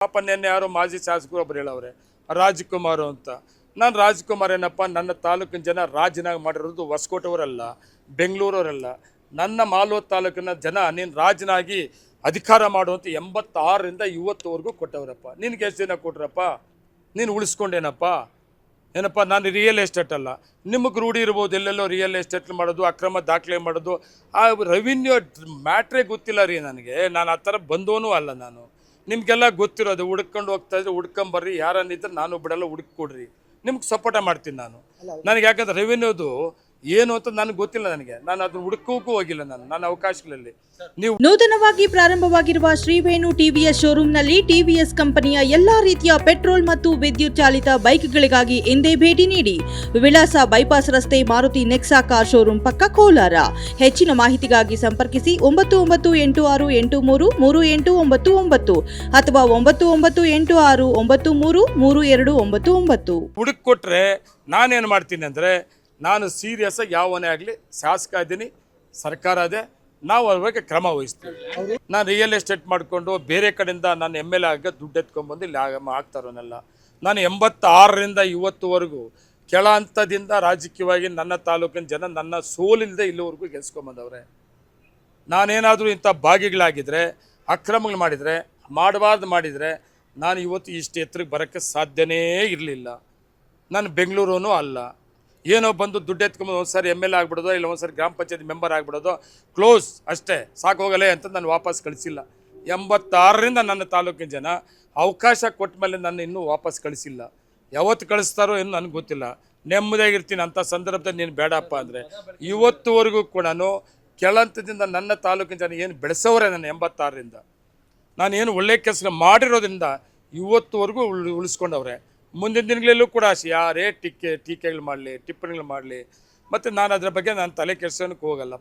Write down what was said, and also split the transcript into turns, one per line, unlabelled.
ಪಾಪ ನಿನ್ನೆ ಯಾರೋ ಮಾಜಿ ಶಾಸಕರು ಒಬ್ರು ಹೇಳವ್ರೆ ರಾಜ್ಕುಮಾರ್ ಅಂತ. ನಾನು ರಾಜ್ಕುಮಾರ್ ಏನಪ್ಪ, ನನ್ನ ತಾಲೂಕಿನ ಜನ ರಾಜನಾಗಿ ಮಾಡಿರೋದು ಹೊಸಕೋಟೆಯವರಲ್ಲ, ಬೆಂಗಳೂರವರಲ್ಲ, ನನ್ನ ಮಾಲೂರು ತಾಲೂಕಿನ ಜನ ನೀನು ರಾಜನಾಗಿ ಅಧಿಕಾರ ಮಾಡುವಂತ 86ರಿಂದ ಇವತ್ತುವರೆಗೂ ಕೊಟ್ಟವರಪ್ಪ. ನಿನಗೆ ಎಷ್ಟು ದಿನ ಕೊಟ್ರಪ್ಪ? ನೀನು ಉಳಿಸ್ಕೊಂಡೇನಪ್ಪ? ಏನಪ್ಪ, ನಾನು ರಿಯಲ್ ಎಸ್ಟೇಟ್ ಅಲ್ಲ, ನಿಮಗೆ ರೂಢಿ ಇರ್ಬೋದು ಎಲ್ಲೆಲ್ಲೋ ರಿಯಲ್ ಎಸ್ಟೇಟ್ ಮಾಡೋದು, ಅಕ್ರಮ ದಾಖಲೆ ಮಾಡೋದು, ಆ ರೆವಿನ್ಯೂ ಮ್ಯಾಟ್ರೇ ಗೊತ್ತಿಲ್ಲ ರೀ ನನಗೆ. ನಾನು ಆ ಥರ ಬಂದವನೂ ಅಲ್ಲ. ನಾನು ನಿಮಗೆಲ್ಲ ಗೊತ್ತಿರೋದು, ಹುಡ್ಕೊಂಡು ಹೋಗ್ತಾ ಇದ್ರೆ ಹುಡ್ಕೊಂಬರ್ರಿ, ಯಾರನ್ನಿದ್ರೆ ನಾನು ಬಿಡಲ್ಲ, ಹುಡುಕೊಡ್ರಿ, ನಿಮ್ಗೆ ಸಪೋರ್ಟ ಮಾಡ್ತೀನಿ ನಾನು. ನನಗೆ ಯಾಕಂದ್ರೆ ರೆವಿನ್ಯೂದು ಏನು ಅಂತ ನನಗೆ ಗೊತ್ತಿಲ್ಲ. ನಾನು ಅದನ್ನ ಹುಡುಕೋಕ್ಕೂ ಹೋಗಿಲ್ಲ. ನಾನು ಅವಕಾಶಗಳಲ್ಲಿ ನೀವು
ನೂತನವಾಗಿ ಪ್ರಾರಂಭವಾಗಿರುವ ಶ್ರೀವೇಣು ಟಿವಿಎಸ್ ಶೋರೂಮ್ನಲ್ಲಿ ಟಿವಿಎಸ್ ಕಂಪನಿಯ ಎಲ್ಲಾ ರೀತಿಯ ಪೆಟ್ರೋಲ್ ಮತ್ತು ವಿದ್ಯುತ್ ಚಾಲಿತ ಬೈಕ್ಗಳಿಗಾಗಿ ಎಂದೇ ಭೇಟಿ ನೀಡಿ. ವಿಳಾಸ ಬೈಪಾಸ್ ರಸ್ತೆ, ಮಾರುತಿ ನೆಕ್ಸಾ ಕಾರ್ ಶೋರೂಮ್ ಪಕ್ಕ, ಕೋಲಾರ. ಹೆಚ್ಚಿನ ಮಾಹಿತಿಗಾಗಿ ಸಂಪರ್ಕಿಸಿ 9986833899 ಅಥವಾ 9986933299.
ಹುಡುಕ್ ಕೊಟ್ರೆ ನಾನೇನು ಮಾಡ್ತೀನಿ ಅಂದರೆ, ನಾನು ಸೀರಿಯಸ್ ಆಗಿ ಯಾವನೇ ಆಗಲಿ ಶಾಸಕ ಇದ್ದೀನಿ, ಸರ್ಕಾರ ಇದೆ, ನಾವು ಅದ್ರ ಬಗ್ಗೆ ಕ್ರಮ ವಹಿಸ್ತೀವಿ. ನಾನು ರಿಯಲ್ ಎಸ್ಟೇಟ್ ಮಾಡಿಕೊಂಡು ಬೇರೆ ಕಡೆಯಿಂದ ನಾನು MLA ಆಗ ದುಡ್ಡು ಎತ್ಕೊಂಡ್ಬಂದು ಇಲ್ಲಿ ಆಗ್ತಾರೋನೆಲ್ಲ. ನಾನು 86ರಿಂದ ಇವತ್ತುವರೆಗೂ ಕೆಳ ಹಂತದಿಂದ ರಾಜಕೀಯವಾಗಿ ನನ್ನ ತಾಲೂಕಿನ ಜನ ನನ್ನ ಸೋಲಿಲ್ಲದೆ ಇಲ್ಲಿವರೆಗೂ ಗೆಲ್ಸ್ಕೊಂಬಂದವ್ರೆ. ನಾನೇನಾದರೂ ಇಂಥ ಭಾಗಿಗಳಾಗಿದ್ದರೆ, ಅಕ್ರಮಗಳು ಮಾಡಿದರೆ, ಮಾಡಬಾರ್ದು ಮಾಡಿದರೆ, ನಾನು ಇವತ್ತು ಇಷ್ಟು ಎತ್ತರಕ್ಕೆ ಬರೋಕ್ಕೆ ಸಾಧ್ಯನೇ ಇರಲಿಲ್ಲ. ನಾನು ಬೆಂಗಳೂರೂ ಅಲ್ಲ, ಏನೋ ಬಂದು ದುಡ್ಡು ಎತ್ಕೊಂಬೋದು, ಒಂದ್ಸರಿ MLA ಆಗ್ಬಿಡೋದು, ಇಲ್ಲ ಒಂದ್ಸರಿ ಗ್ರಾಮ ಪಂಚಾಯತ್ ಮೆಂಬರ್ ಆಗ್ಬಿಡೋದು, ಕ್ಲೋಸ್ ಅಷ್ಟೇ, ಸಾಕು ಹೋಗಲೇ ಅಂತ ನಾನು ವಾಪಸ್ ಕಳಿಸಿಲ್ಲ. 86ರಿಂದ ನನ್ನ ತಾಲೂಕಿನ ಜನ ಅವಕಾಶ ಕೊಟ್ಟ ಮೇಲೆ ನನ್ನ ಇನ್ನೂ ವಾಪಸ್ ಕಳಿಸಿಲ್ಲ. ಯಾವತ್ತು ಕಳಿಸ್ತಾರೋ ಏನು ನನಗೆ ಗೊತ್ತಿಲ್ಲ. ನೆಮ್ಮದಿಯಾಗಿರ್ತೀನಿ. ಅಂಥ ಸಂದರ್ಭದಲ್ಲಿ ನೀನು ಬೇಡಪ್ಪ ಅಂದರೆ ಇವತ್ತುವರೆಗೂ ಕೂಡ ಕೆಳಂತದಿಂದ ನನ್ನ ತಾಲೂಕಿನ ಜನ ಏನು ಬೆಳೆಸೋರೆ, ನನ್ನ 86ರಿಂದ ನಾನೇನು ಒಳ್ಳೆ ಕೆಲಸ ಮಾಡಿರೋದ್ರಿಂದ ಇವತ್ತುವರೆಗೂ ಉಳಿಸ್ಕೊಂಡವ್ರೆ. ಮುಂದಿನ ದಿನಗಳಲ್ಲೂ ಕೂಡ ಯಾರೇ ಟೀಕೆಗಳು ಮಾಡಲಿ, ಟಿಪ್ಪಣಿಗಳು ಮಾಡಲಿ, ಮತ್ತು ನಾನು ಅದರ ಬಗ್ಗೆ ನಾನು ತಲೆ ಕೆಡಿಸೋಕ್ಕೆ ಹೋಗಲ್ಲ.